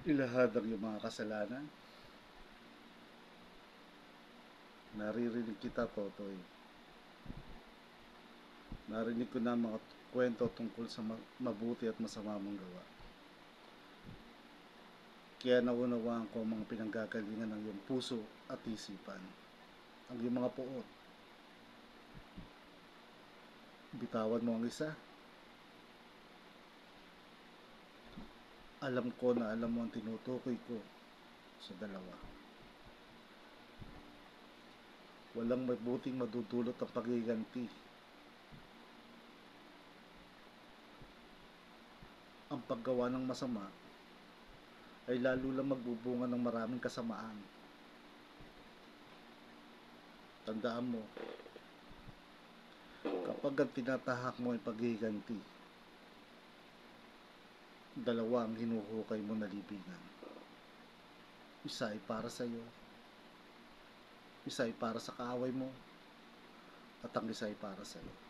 Ilahad ang iyong mga kasalanan. Naririnig kita, Totoy. Narinig ko na mga kwento tungkol sa mabuti at masama mong gawa. Kaya naunawaan ko ang mga pinanggagalingan ng iyong puso at isipan. Ang iyong mga puot. Bitawan mo ang isa. Alam ko na alam mo ang tinutukoy ko sa dalawa. Walang mabuting madudulot ang pagiganti. Ang paggawa ng masama ay lalo lang magbubunga ng maraming kasamaan. Tandaan mo, kapag ang tinatahak mo ay paghiganti, dalawa ang hinuhukay mo na libingan. Isa ay para sa iyo, isa ay para sa kaaway mo, at ang isa ay para sa iyo.